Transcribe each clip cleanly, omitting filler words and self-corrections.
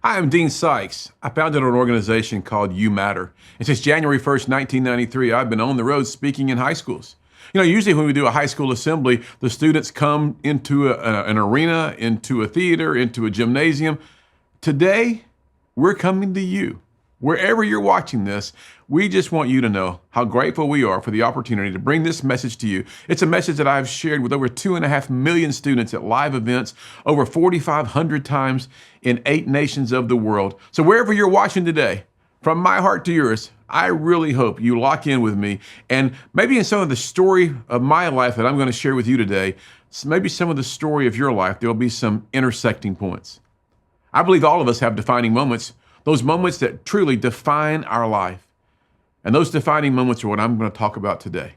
Hi, I'm Dean Sikes. I founded an organization called You Matter. And since January 1st, 1993, I've been on the road speaking in high schools. Usually when we do a high school assembly, the students come into an arena, into a theater, into a gymnasium. Today, we're coming to you. Wherever you're watching this, we just want you to know how grateful we are for the opportunity to bring this message to you. It's a message that I've shared with over 2.5 million students at live events, over 4,500 times in 8 nations of the world. So wherever you're watching today, from my heart to yours, I really hope you lock in with me. And maybe in some of the story of my life that I'm going to share with you today, maybe some of the story of your life, there'll be some intersecting points. I believe all of us have defining moments, those moments that truly define our life. And those defining moments are what I'm going to talk about today.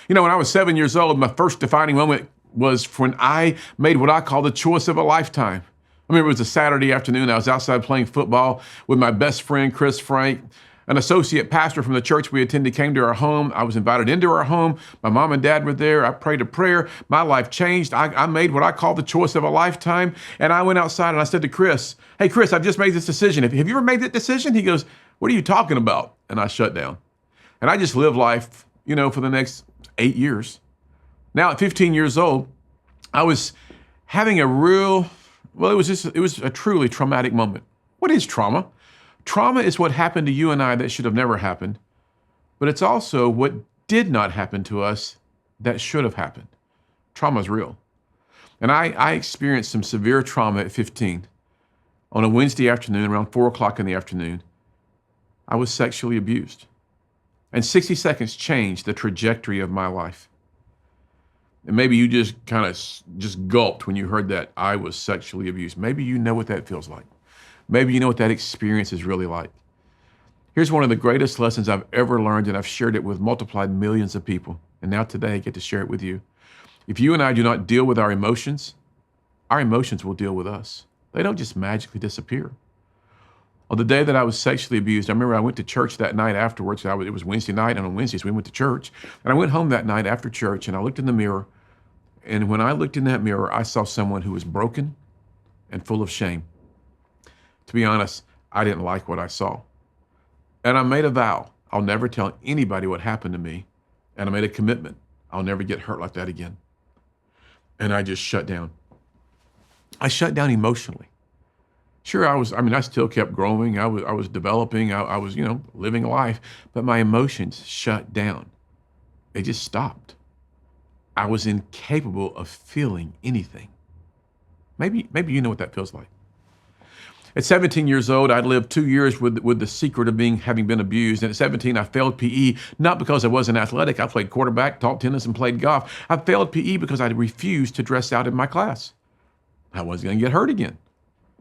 When I was 7 years old, my first defining moment was when I made what I call the choice of a lifetime. I remember it was a Saturday afternoon. I was outside playing football with my best friend, Chris Frank. An associate pastor from the church we attended came to our home. I was invited into our home. My mom and dad were there. I prayed a prayer. My life changed. I made what I call the choice of a lifetime. And I went outside and I said to Chris, "Hey, Chris, I've just made this decision. Have you ever made that decision?" He goes, "What are you talking about?" And I shut down. And I just lived life, for the next 8 years. Now at 15 years old, I was having it was a truly traumatic moment. What is trauma? Trauma is what happened to you and I that should have never happened, but it's also what did not happen to us that should have happened. Trauma is real. And I experienced some severe trauma at 15. On a Wednesday afternoon, around 4 o'clock in the afternoon, I was sexually abused. And 60 seconds changed the trajectory of my life. And maybe you just kind of just gulped when you heard that I was sexually abused. Maybe you know what that feels like. Maybe you know what that experience is really like. Here's one of the greatest lessons I've ever learned, and I've shared it with multiplied millions of people. And now today I get to share it with you. If you and I do not deal with our emotions will deal with us. They don't just magically disappear. On the day that I was sexually abused, I remember I went to church that night afterwards. It was Wednesday night, and on Wednesdays we went to church. And I went home that night after church, and I looked in the mirror. And when I looked in that mirror, I saw someone who was broken and full of shame. To be honest, I didn't like what I saw. And I made a vow. I'll never tell anybody what happened to me. And I made a commitment. I'll never get hurt like that again. And I just shut down. I shut down emotionally. Sure, I still kept growing. I was developing. I was, living a life. But my emotions shut down. They just stopped. I was incapable of feeling anything. Maybe you know what that feels like. At 17 years old, I'd lived 2 years with the secret of having been abused. And at 17, I failed PE, not because I wasn't athletic. I played quarterback, taught tennis, and played golf. I failed PE because I refused to dress out in my class. I wasn't going to get hurt again.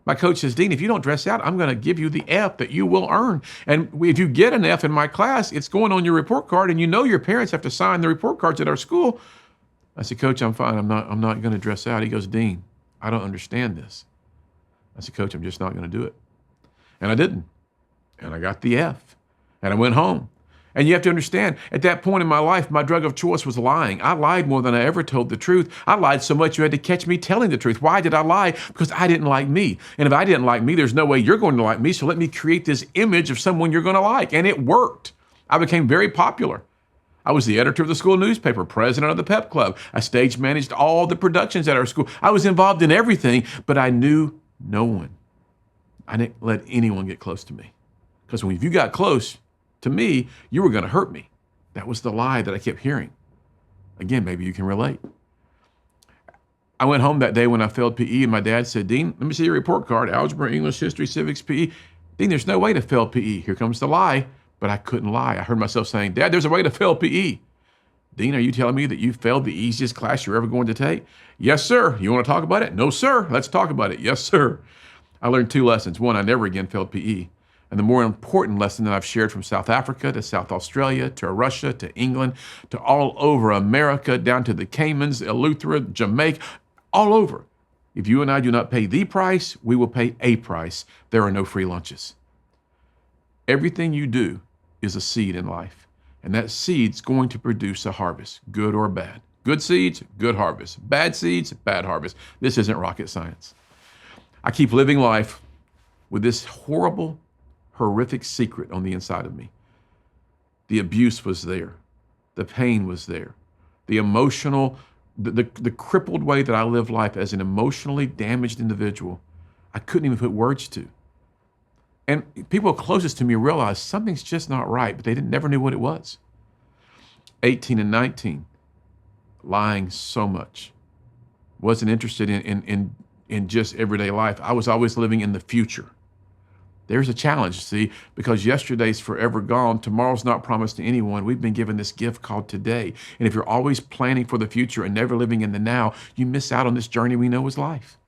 My coach says, "Dean, if you don't dress out, I'm going to give you the F that you will earn. And if you get an F in my class, it's going on your report card, and your parents have to sign the report cards at our school." I said, "Coach, I'm fine. I'm not going to dress out." He goes, "Dean, I don't understand this." I said, "Coach, I'm just not going to do it." And I didn't. And I got the F. And I went home. And you have to understand, at that point in my life, my drug of choice was lying. I lied more than I ever told the truth. I lied so much you had to catch me telling the truth. Why did I lie? Because I didn't like me. And if I didn't like me, there's no way you're going to like me. So let me create this image of someone you're going to like. And it worked. I became very popular. I was the editor of the school newspaper, president of the pep club. I stage managed all the productions at our school. I was involved in everything, but I knew no one. I didn't let anyone get close to me. Because if you got close to me, you were going to hurt me. That was the lie that I kept hearing. Again, maybe you can relate. I went home that day when I failed PE, and my dad said, "Dean, let me see your report card, algebra, English, history, civics, PE. Dean, there's no way to fail PE. Here comes the lie." But I couldn't lie. I heard myself saying, "Dad, there's a way to fail PE." "Dean, are you telling me that you failed the easiest class you're ever going to take?" "Yes, sir." "You want to talk about it?" "No, sir." "Let's talk about it." "Yes, sir." I learned 2 lessons. One, I never again failed PE. And the more important lesson that I've shared from South Africa to South Australia to Russia to England to all over America, down to the Caymans, Eleuthera, Jamaica, all over. If you and I do not pay the price, we will pay a price. There are no free lunches. Everything you do is a seed in life. And that seed's going to produce a harvest, good or bad. Good seeds, good harvest. Bad seeds, bad harvest. This isn't rocket science. I keep living life with this horrible, horrific secret on the inside of me. The abuse was there. The pain was there. The emotional, the crippled way that I lived life as an emotionally damaged individual, I couldn't even put words to. And people closest to me realized something's just not right, but they never knew what it was. 18 and 19, lying so much. Wasn't interested in just everyday life. I was always living in the future. There's a challenge, see, because yesterday's forever gone. Tomorrow's not promised to anyone. We've been given this gift called today. And if you're always planning for the future and never living in the now, you miss out on this journey we know is life.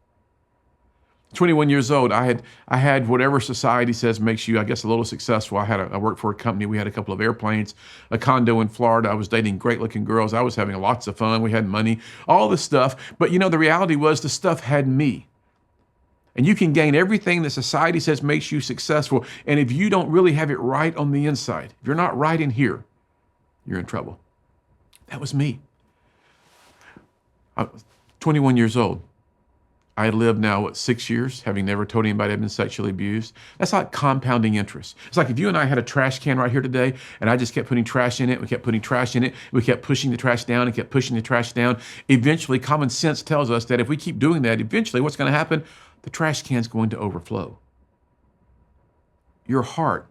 21 years old, I had whatever society says makes you, I guess, a little successful. I worked for a company. We had a couple of airplanes, a condo in Florida. I was dating great looking girls. I was having lots of fun. We had money, all this stuff. But the reality was the stuff had me. And you can gain everything that society says makes you successful. And if you don't really have it right on the inside, if you're not right in here, you're in trouble. That was me. I was 21 years old. I had lived now, 6 years, having never told anybody I'd been sexually abused. That's like compounding interest. It's like if you and I had a trash can right here today, and I just kept putting trash in it, we kept putting trash in it, we kept pushing the trash down and kept pushing the trash down. Eventually, common sense tells us that if we keep doing that, eventually what's going to happen? The trash can's going to overflow. Your heart,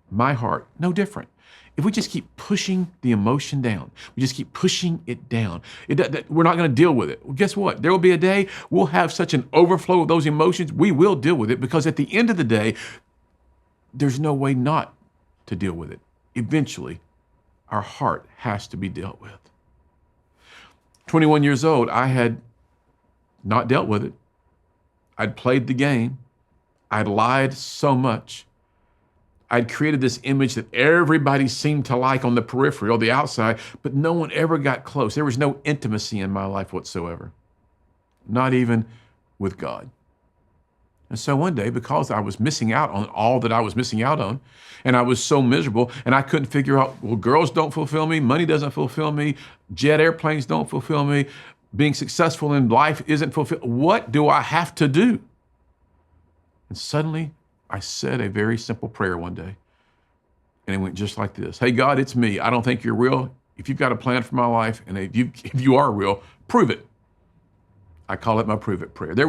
my heart, no different. If we just keep pushing the emotion down, we just keep pushing it down, we're not going to deal with it. Well, guess what? There will be a day we'll have such an overflow of those emotions, we will deal with it, because at the end of the day, there's no way not to deal with it. Eventually, our heart has to be dealt with. 21 years old, I had not dealt with it. I'd played the game. I'd lied so much. I'd created this image that everybody seemed to like on the periphery or the outside, but no one ever got close. There was no intimacy in my life whatsoever, not even with God. And so one day, because I was missing out on all that I was missing out on, and I was so miserable, and I couldn't figure out, well, girls don't fulfill me, money doesn't fulfill me, jet airplanes don't fulfill me, being successful in life isn't fulfilled. What do I have to do? And suddenly, I said a very simple prayer one day, and it went just like this. Hey, God, it's me. I don't think you're real. If you've got a plan for my life, and if you are real, prove it. I call it my prove it prayer. It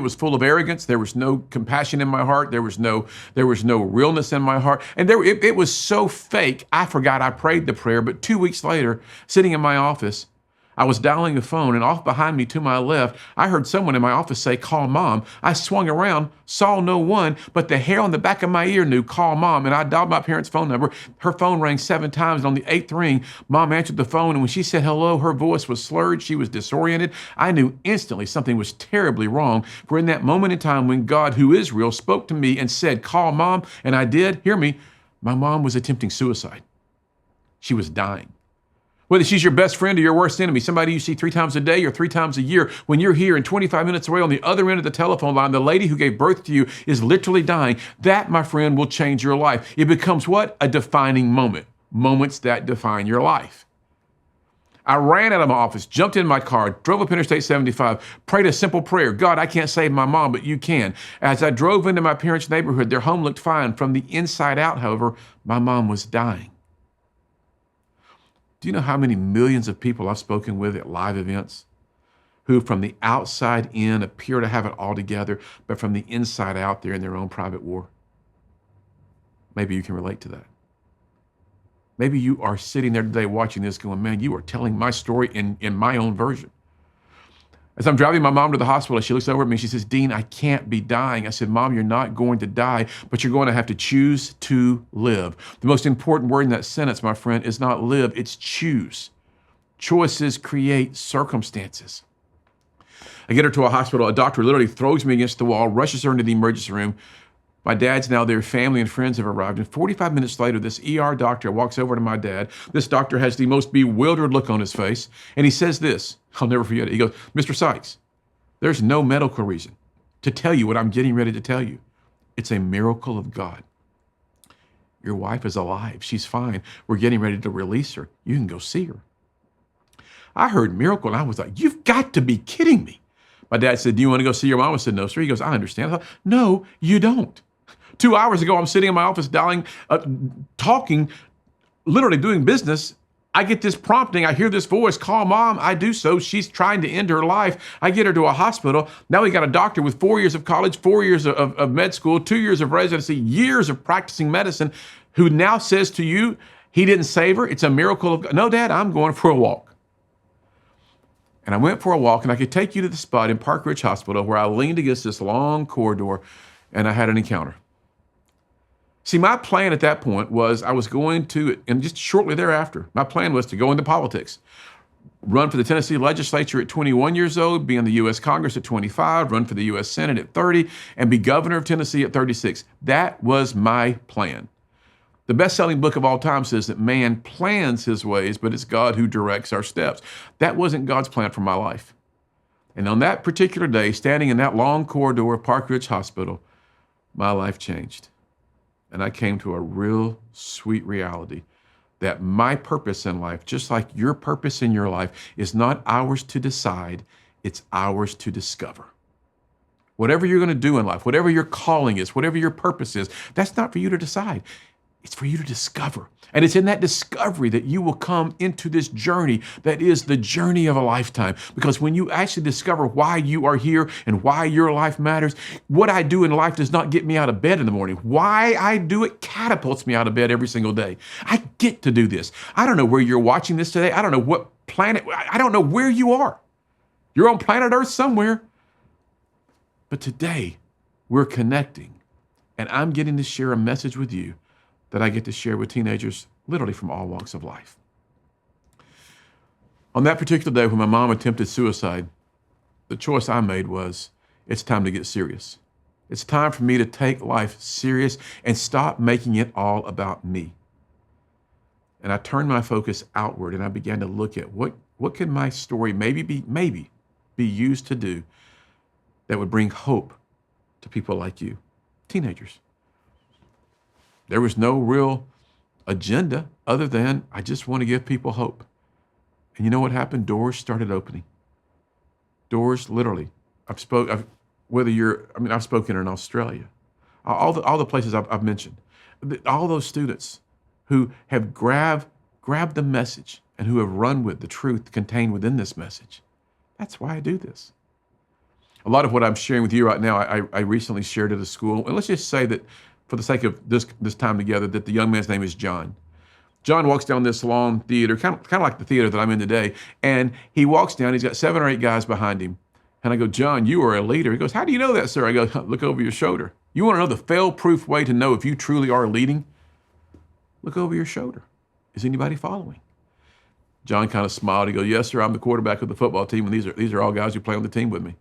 was full of arrogance. There was no compassion in my heart. There was no realness in my heart. And it was so fake, I forgot I prayed the prayer. But 2 weeks later, sitting in my office, I was dialing the phone, and off behind me to my left, I heard someone in my office say, call mom. I swung around, saw no one, but the hair on the back of my ear knew, call mom. And I dialed my parents' phone number. Her phone rang 7 times, and on the 8th ring, mom answered the phone. And when she said hello, her voice was slurred. She was disoriented. I knew instantly something was terribly wrong. For in that moment in time when God, who is real, spoke to me and said, call mom, and I did, hear me, my mom was attempting suicide. She was dying. Whether she's your best friend or your worst enemy, somebody you see 3 times a day or 3 times a year, when you're here and 25 minutes away on the other end of the telephone line, the lady who gave birth to you is literally dying. That, my friend, will change your life. It becomes what? A defining moment. Moments that define your life. I ran out of my office, jumped in my car, drove up Interstate 75, prayed a simple prayer. God, I can't save my mom, but you can. As I drove into my parents' neighborhood, their home looked fine. From the inside out, however, my mom was dying. Do you know how many millions of people I've spoken with at live events who from the outside in appear to have it all together, but from the inside out, they're in their own private war? Maybe you can relate to that. Maybe you are sitting there today watching this going, man, you are telling my story in my own version. As I'm driving my mom to the hospital, she looks over at me and she says, Dean, I can't be dying. I said, Mom, you're not going to die, but you're going to have to choose to live. The most important word in that sentence, my friend, is not live, it's choose. Choices create circumstances. I get her to a hospital. A doctor literally throws me against the wall, rushes her into the emergency room. My dad's now there, family and friends have arrived. And 45 minutes later, this ER doctor walks over to my dad. This doctor has the most bewildered look on his face. And he says this, I'll never forget it. He goes, Mr. Sikes, there's no medical reason to tell you what I'm getting ready to tell you. It's a miracle of God. Your wife is alive. She's fine. We're getting ready to release her. You can go see her. I heard miracle, and I was like, you've got to be kidding me. My dad said, do you want to go see your mom? I said, no, sir. He goes, I understand. I thought, no, you don't. 2 hours ago, I'm sitting in my office dialing, talking, literally doing business. I get this prompting. I hear this voice, call mom. I do so. She's trying to end her life. I get her to a hospital. Now we got a doctor with 4 years of college, 4 years of med school, 2 years of residency, years of practicing medicine, who now says to you, he didn't save her. It's a miracle of God. No, Dad, I'm going for a walk. And I went for a walk, and I could take you to the spot in Park Ridge Hospital where I leaned against this long corridor, and I had an encounter. See, my plan at that point was I was going to, and just shortly thereafter, my plan was to go into politics, run for the Tennessee legislature at 21 years old, be in the U.S. Congress at 25, run for the U.S. Senate at 30, and be governor of Tennessee at 36. That was my plan. The best-selling book of all time says that man plans his ways, but it's God who directs our steps. That wasn't God's plan for my life. And on that particular day, standing in that long corridor of Park Ridge Hospital, my life changed. And I came to a real sweet reality that my purpose in life, just like your purpose in your life, is not ours to decide, it's ours to discover. Whatever you're going to do in life, whatever your calling is, whatever your purpose is, that's not for you to decide. It's for you to discover. And it's in that discovery that you will come into this journey that is the journey of a lifetime. Because when you actually discover why you are here and why your life matters, what I do in life does not get me out of bed in the morning. Why I do it catapults me out of bed every single day. I get to do this. I don't know where you're watching this today. I don't know what planet, I don't know where you are. You're on planet Earth somewhere. But today, we're connecting. And I'm getting to share a message with you that I get to share with teenagers literally from all walks of life. On that particular day when my mom attempted suicide, the choice I made was, it's time to get serious. It's time for me to take life serious and stop making it all about me. And I turned my focus outward and I began to look at what could my story maybe be used to do that would bring hope to people like you, teenagers. There was no real agenda other than I just want to give people hope. And you know what happened? Doors started opening. Doors, literally. I've spoken in Australia. All the places I've mentioned. All those students who have grabbed the message and who have run with the truth contained within this message. That's why I do this. A lot of what I'm sharing with you right now, I recently shared at a school. And let's just say that for the sake of this time together, that the young man's name is John. John walks down this long theater, kind of like the theater that I'm in today, and he walks down, he's got 7 or 8 guys behind him. And I go, John, you are a leader. He goes, how do you know that, sir? I go, look over your shoulder. You want to know the fail-proof way to know if you truly are leading? Look over your shoulder. Is anybody following? John kind of smiled. He goes, yes, sir, I'm the quarterback of the football team, and these are all guys who play on the team with me.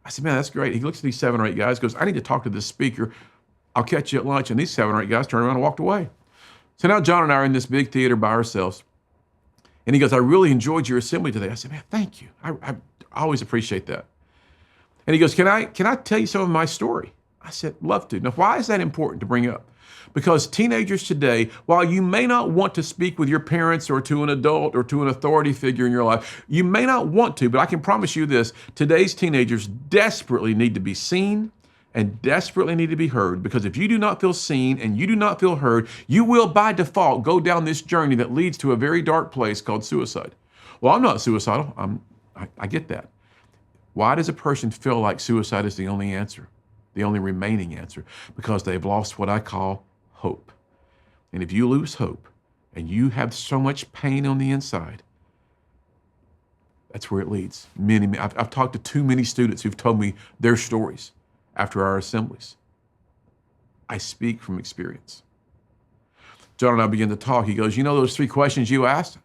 I said, man, that's great. He looks at these 7 or 8 guys, goes, I need to talk to this speaker. I'll catch you at lunch. And these 7 or 8 guys turned around and walked away. So now John and I are in this big theater by ourselves. And he goes, I really enjoyed your assembly today. I said, man, thank you. I always appreciate that. And he goes, can I tell you some of my story? I said, love to. Now, why is that important to bring up? Because teenagers today, while you may not want to speak with your parents or to an adult or to an authority figure in your life, you may not want to, but I can promise you this, today's teenagers desperately need to be seen and desperately need to be heard, because if you do not feel seen and you do not feel heard, you will by default go down this journey that leads to a very dark place called suicide. Well, I'm not suicidal. I get that. Why does a person feel like suicide is the only answer, the only remaining answer? Because they've lost what I call hope. And if you lose hope and you have so much pain on the inside, that's where it leads. I've talked to too many students who've told me their stories after our assemblies. I speak from experience. John and I began to talk. He goes, you know those 3 questions you asked?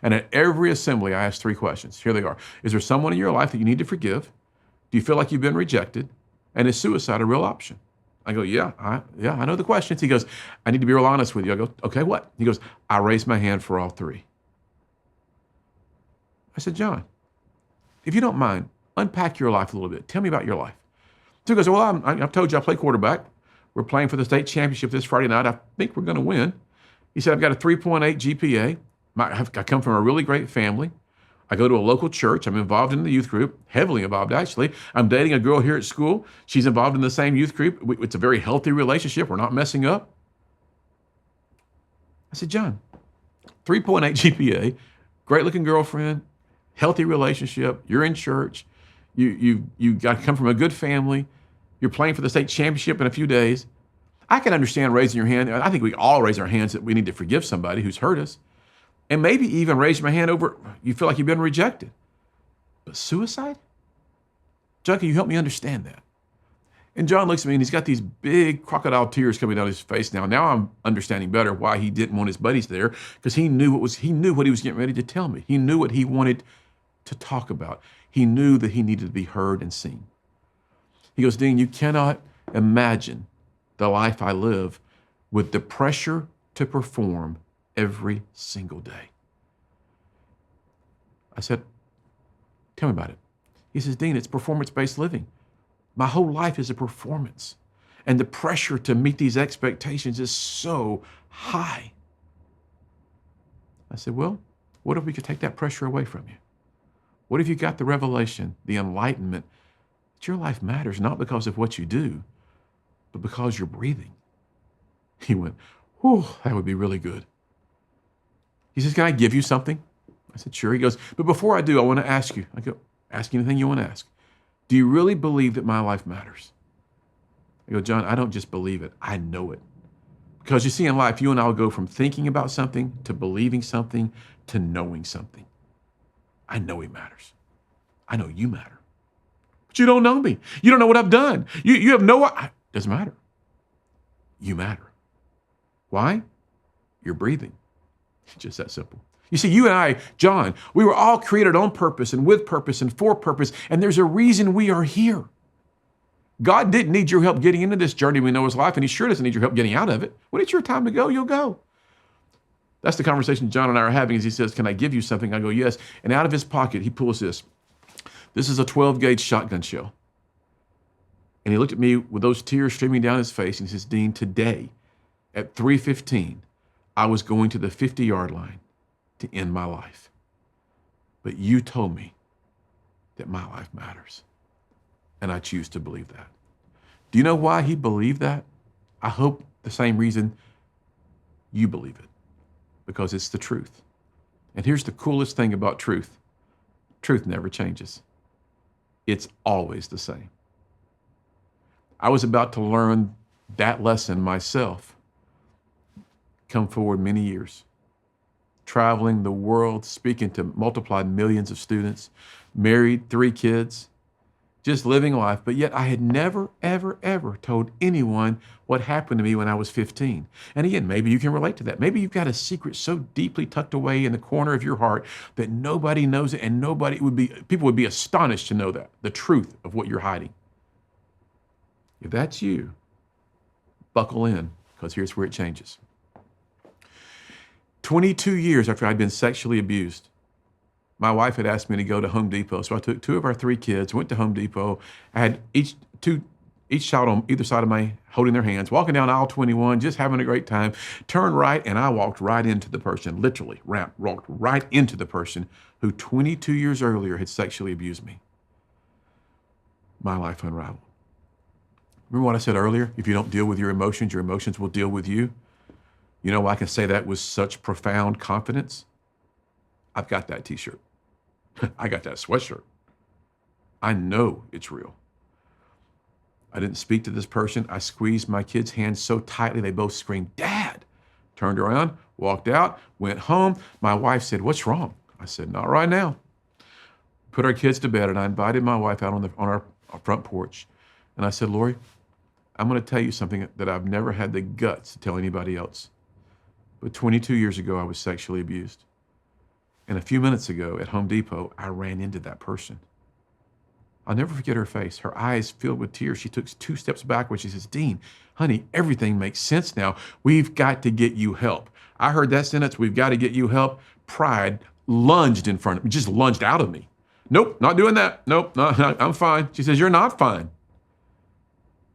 And at every assembly, I asked 3 questions. Here they are. Is there someone in your life that you need to forgive? Do you feel like you've been rejected? And is suicide a real option? I go, yeah, I know the questions. He goes, I need to be real honest with you. I go, okay, what? He goes, I raised my hand for all 3. I said, John, if you don't mind, unpack your life a little bit. Tell me about your life. So he goes, well, I've told you I play quarterback. We're playing for the state championship this Friday night. I think we're going to win. He said, I've got a 3.8 GPA. I come from a really great family. I go to a local church. I'm involved in the youth group, heavily involved, actually. I'm dating a girl here at school. She's involved in the same youth group. It's a very healthy relationship. We're not messing up. I said, John, 3.8 GPA, great looking girlfriend, healthy relationship. You're in church. You got to come from a good family. You're playing for the state championship in a few days. I can understand raising your hand. I think we all raise our hands that we need to forgive somebody who's hurt us. And maybe even raise my hand over, you feel like you've been rejected. But suicide? John, can you help me understand that? And John looks at me and he's got these big crocodile tears coming down his face now. Now I'm understanding better why he didn't want his buddies there, because he knew what he was getting ready to tell me. He knew what he wanted to talk about. He knew that he needed to be heard and seen. He goes, Dean, you cannot imagine the life I live with the pressure to perform every single day. I said, tell me about it. He says, Dean, it's performance-based living. My whole life is a performance. And the pressure to meet these expectations is so high. I said, well, what if we could take that pressure away from you? What if you got the revelation, the enlightenment, that your life matters not because of what you do, but because you're breathing? He went, whew, that would be really good. He says, can I give you something? I said, sure. He goes, but before I do, I want to ask you. I go, ask anything you want to ask. Do you really believe that my life matters? I go, John, I don't just believe it. I know it. Because you see, in life, you and I will go from thinking about something to believing something to knowing something. I know he matters. I know you matter. But you don't know me. You don't know what I've done. You have no, doesn't matter. You matter. Why? You're breathing. It's just that simple. You see, you and I, John, we were all created on purpose and with purpose and for purpose, and there's a reason we are here. God didn't need your help getting into this journey we know as life, and he sure doesn't need your help getting out of it. When it's your time to go, you'll go. That's the conversation John and I are having as he says, can I give you something? I go, yes. And out of his pocket, he pulls this. This is a 12-gauge shotgun shell. And he looked at me with those tears streaming down his face, and he says, Dean, today at 3:15, I was going to the 50-yard line to end my life. But you told me that my life matters. And I choose to believe that. Do you know why he believed that? I hope the same reason you believe it. Because it's the truth. And here's the coolest thing about truth. Truth never changes. It's always the same. I was about to learn that lesson myself. Come forward many years. Traveling the world, speaking to multiplied millions of students, married, 3 kids, just living life. But yet I had never, ever, ever told anyone what happened to me when I was 15. And again, maybe you can relate to that. Maybe you've got a secret so deeply tucked away in the corner of your heart that nobody knows it, and people would be astonished to know that, the truth of what you're hiding. If that's you, buckle in, because here's where it changes. 22 years after I'd been sexually abused, my wife had asked me to go to Home Depot. So I took 2 of our 3 kids, went to Home Depot. I had each child on either side of me holding their hands, walking down aisle 21, just having a great time. Turned right, and I walked right into the person, literally walked right into the person who 22 years earlier had sexually abused me. My life unraveled. Remember what I said earlier? If you don't deal with your emotions will deal with you. You know why I can say that with such profound confidence? I've got that t-shirt. I got that sweatshirt. I know it's real. I didn't speak to this person. I squeezed my kids' hands so tightly they both screamed, Dad! Turned around, walked out, went home. My wife said, what's wrong? I said, not right now. Put our kids to bed, and I invited my wife out on our front porch. And I said, Lori, I'm going to tell you something that I've never had the guts to tell anybody else. But 22 years ago, I was sexually abused. And a few minutes ago at Home Depot, I ran into that person. I'll never forget her face. Her eyes filled with tears. She took 2 steps backward. She says, Dean, honey, everything makes sense now. We've got to get you help. I heard that sentence, we've got to get you help. Pride lunged in front of me, just lunged out of me. Nope, not doing that. Nope, I'm fine. She says, you're not fine.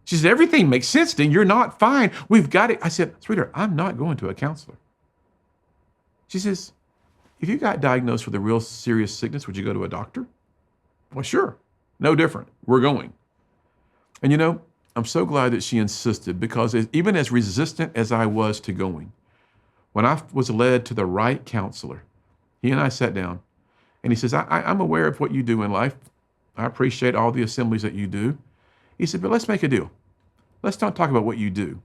She said, everything makes sense, Dean. You're not fine. We've got it. I said, sweetheart, I'm not going to a counselor. She says, if you got diagnosed with a real serious sickness, would you go to a doctor? Well, sure. No different. We're going. And I'm so glad that she insisted, because even as resistant as I was to going, when I was led to the right counselor, he and I sat down, and he says, I'm aware of what you do in life. I appreciate all the assemblies that you do. He said, but let's make a deal. Let's not talk about what you do.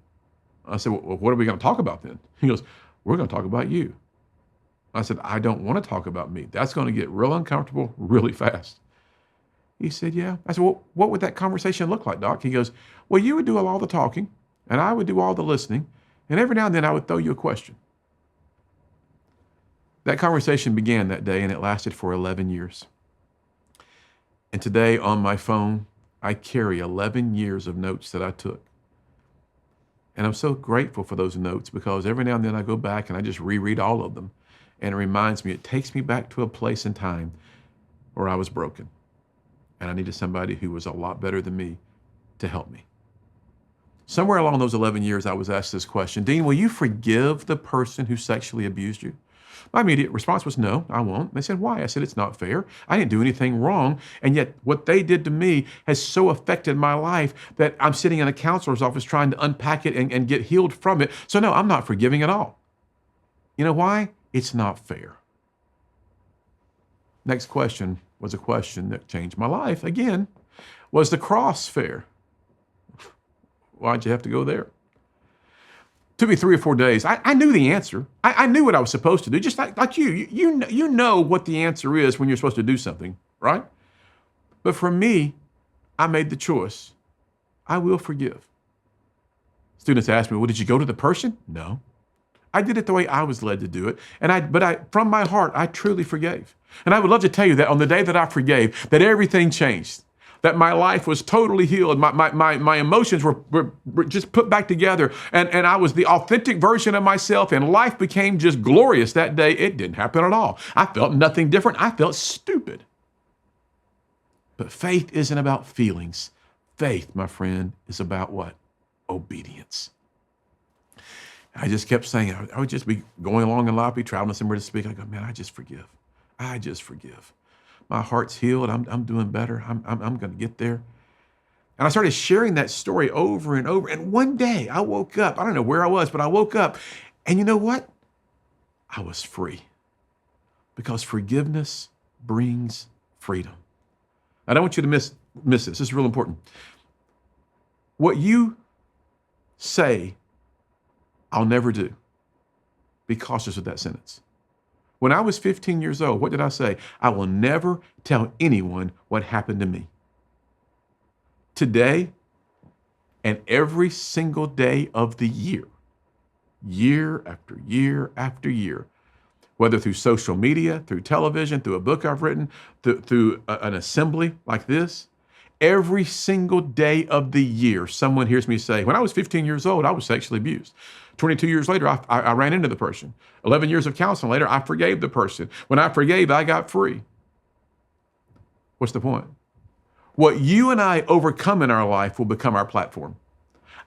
I said, well, what are we going to talk about then? He goes, we're going to talk about you. I said, I don't want to talk about me. That's going to get real uncomfortable really fast. He said, yeah. I said, well, what would that conversation look like, Doc? He goes, well, you would do all the talking, and I would do all the listening, and every now and then I would throw you a question. That conversation began that day, and it lasted for 11 years. And today on my phone, I carry 11 years of notes that I took. And I'm so grateful for those notes, because every now and then I go back and I just reread all of them. And it reminds me, it takes me back to a place in time where I was broken. And I needed somebody who was a lot better than me to help me. Somewhere along those 11 years, I was asked this question: Dean, will you forgive the person who sexually abused you? My immediate response was, no, I won't. They said, why? I said, it's not fair. I didn't do anything wrong. And yet what they did to me has so affected my life that I'm sitting in a counselor's office trying to unpack it and get healed from it. So no, I'm not forgiving at all. You know why? It's not fair. Next question was a question that changed my life. Again, was the cross fair? Why'd you have to go there? Took me 3 or 4 days. I knew the answer. I knew what I was supposed to do, just like you. You know what the answer is when you're supposed to do something, right? But for me, I made the choice. I will forgive. Students ask me, well, did you go to the person? No. I did it the way I was led to do it. But from my heart, I truly forgave. And I would love to tell you that on the day that I forgave, that everything changed, that my life was totally healed. My emotions were just put back together. And I was the authentic version of myself, and life became just glorious that day. It didn't happen at all. I felt nothing different. I felt stupid. But faith isn't about feelings. Faith, my friend, is about what? Obedience. I just kept saying, I would just be going along in life, be traveling somewhere to speak. I go, man, I just forgive. I just forgive. My heart's healed. I'm doing better. I'm going to get there. And I started sharing that story over and over. And one day I woke up. I don't know where I was, but I woke up. And you know what? I was free. Because forgiveness brings freedom. I don't want you to miss this. This is real important. What you say, I'll never do. Be cautious with that sentence. When I was 15 years old, what did I say? I will never tell anyone what happened to me. Today, and every single day of the year, year after year after year, whether through social media, through television, through a book I've written, through an assembly like this, every single day of the year, someone hears me say, when I was 15 years old, I was sexually abused. 22 years later, I ran into the person. 11 years of counseling later, I forgave the person. When I forgave, I got free. What's the point? What you and I overcome in our life will become our platform.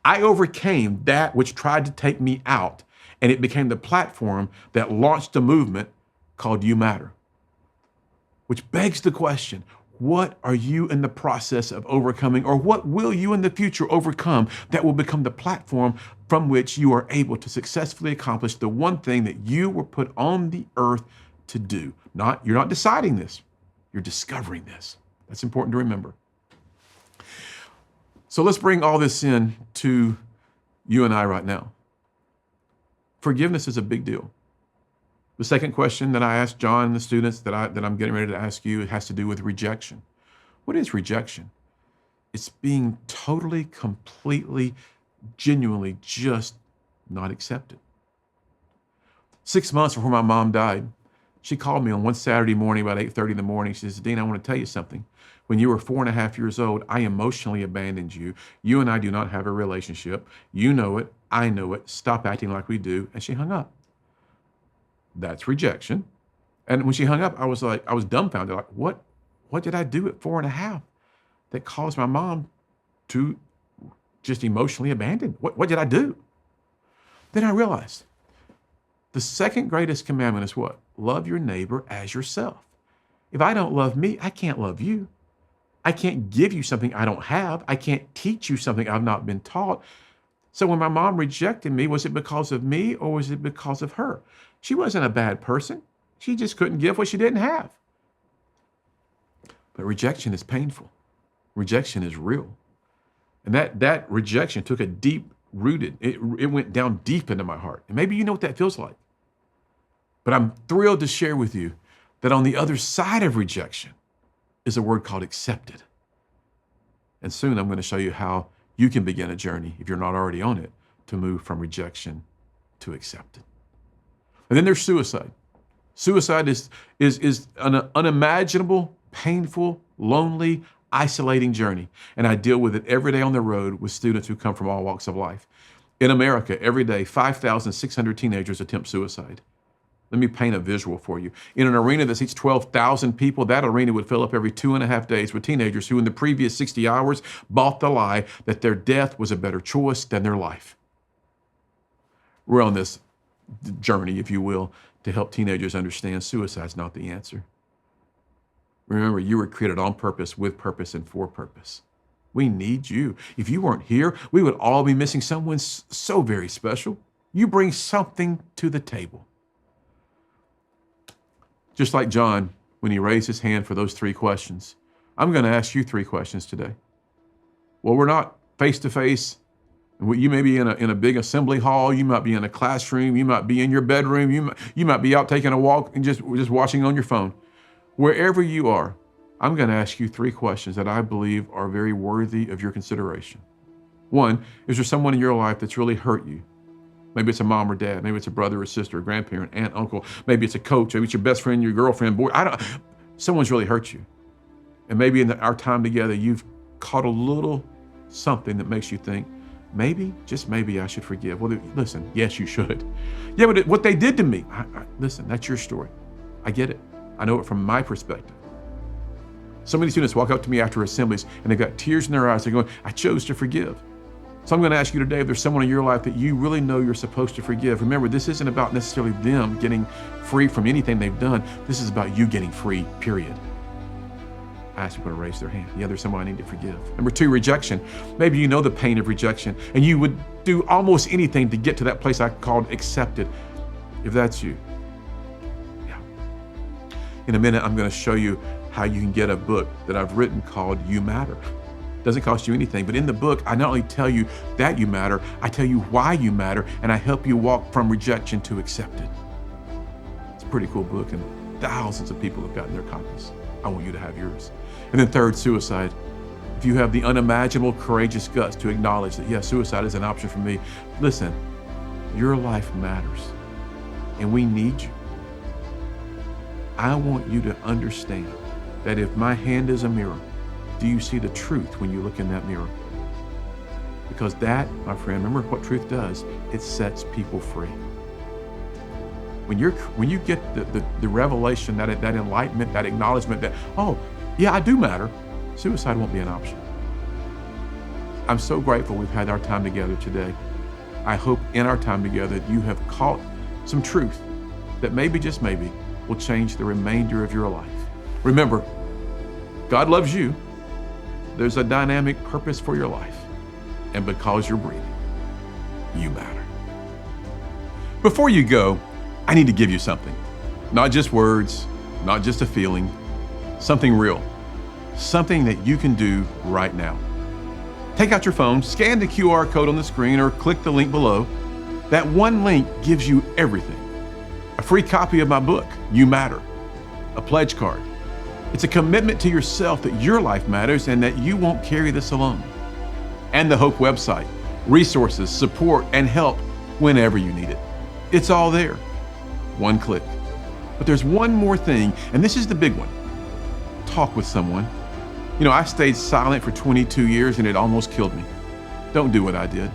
I overcame that which tried to take me out, and it became the platform that launched a movement called You Matter. Which begs the question, what are you in the process of overcoming, or what will you in the future overcome that will become the platform from which you are able to successfully accomplish the one thing that you were put on the earth to do? You're not deciding this, you're discovering this. That's important to remember. So let's bring all this in to you and I right now. Forgiveness is a big deal. The second question that I asked John and the students that I'm getting ready to ask you, it has to do with rejection. What is rejection? It's being totally, completely, genuinely just not accepted. 6 months before my mom died, she called me on one Saturday morning about 8:30 in the morning. She says, Dean, I want to tell you something. When you were 4.5 years old, I emotionally abandoned you. You and I do not have a relationship. You know it. I know it. Stop acting like we do. And she hung up. That's rejection. And when she hung up, I was dumbfounded. Like, what did I do at 4.5 that caused my mom to just emotionally abandon? What did I do? Then I realized the second greatest commandment is what? love your neighbor as yourself. If I don't love me, I can't love you. I can't give you something I don't have. I can't teach you something I've not been taught. So when my mom rejected me, was it because of me or was it because of her? She wasn't a bad person. She just couldn't give what she didn't have. But rejection is painful. Rejection is real. And that rejection took a deep rooted, it went down deep into my heart. And maybe you know what that feels like. But I'm thrilled to share with you that on the other side of rejection is a word called accepted. And soon I'm going to show you how you can begin a journey, if you're not already on it, to move from rejection to accepted. And then there's suicide. Suicide is an unimaginable, painful, lonely, isolating journey. And I deal with it every day on the road with students who come from all walks of life. In America, every day, 5,600 teenagers attempt suicide. Let me paint a visual for you. In an arena that seats 12,000 people, that arena would fill up every 2.5 days with teenagers who in the previous 60 hours bought the lie that their death was a better choice than their life. We're on this journey, if you will, to help teenagers understand suicide's not the answer. Remember, you were created on purpose, with purpose, and for purpose. We need you. If you weren't here, we would all be missing someone so very special. You bring something to the table. Just like John, when he raised his hand for those 3 questions, I'm going to ask you 3 questions today. Well, we're not face to face. You may be in a big assembly hall. You might be in a classroom. You might be in your bedroom. You might be out taking a walk and just watching on your phone. Wherever you are, I'm going to ask you 3 questions that I believe are very worthy of your consideration. 1, is there someone in your life that's really hurt you? Maybe it's a mom or dad. Maybe it's a brother or sister, a grandparent, aunt, uncle. Maybe it's a coach. Maybe it's your best friend, your girlfriend, boy. Someone's really hurt you. And maybe in our time together, you've caught a little something that makes you think, maybe, just maybe I should forgive. Well, listen, yes, you should. Yeah, but what they did to me, listen, that's your story. I get it. I know it from my perspective. So many students walk up to me after assemblies and they've got tears in their eyes. They're going, I chose to forgive. So I'm going to ask you today, if there's someone in your life that you really know you're supposed to forgive, remember, this isn't about necessarily them getting free from anything they've done. This is about you getting free, period. I ask people to raise their hand. Yeah, there's someone I need to forgive. Number 2, rejection. Maybe you know the pain of rejection and you would do almost anything to get to that place I called accepted. If that's you, yeah. In a minute, I'm going to show you how you can get a book that I've written called You Matter. Doesn't cost you anything, but in the book, I not only tell you that you matter, I tell you why you matter, and I help you walk from rejection to accepted. It's a pretty cool book, and thousands of people have gotten their copies. I want you to have yours. And then 3rd, suicide. If you have the unimaginable, courageous guts to acknowledge that, yes, suicide is an option for me, listen, your life matters, and we need you. I want you to understand that if my hand is a mirror, do you see the truth when you look in that mirror? Because that, my friend, remember what truth does? It sets people free. When you get the revelation, that enlightenment, that acknowledgement that, oh, yeah, I do matter, suicide won't be an option. I'm so grateful we've had our time together today. I hope in our time together you have caught some truth that maybe, just maybe, will change the remainder of your life. Remember, God loves you. There's a dynamic purpose for your life. And because you're breathing, you matter. Before you go, I need to give you something. Not just words, not just a feeling, something real. Something that you can do right now. Take out your phone, scan the QR code on the screen, or click the link below. That one link gives you everything. A free copy of my book, You Matter. A pledge card. It's a commitment to yourself that your life matters and that you won't carry this alone. And the Hope website, resources, support, and help whenever you need it. It's all there. One click. But there's one more thing, and this is the big one. Talk with someone. You know, I stayed silent for 22 years and it almost killed me. Don't do what I did.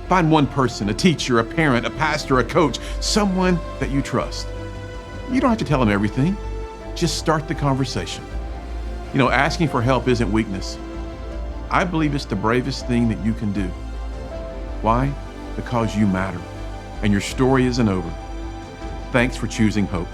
Find one person, a teacher, a parent, a pastor, a coach, someone that you trust. You don't have to tell them everything. Just start the conversation. You know, asking for help isn't weakness. I believe it's the bravest thing that you can do. Why? Because you matter, and your story isn't over. Thanks for choosing hope.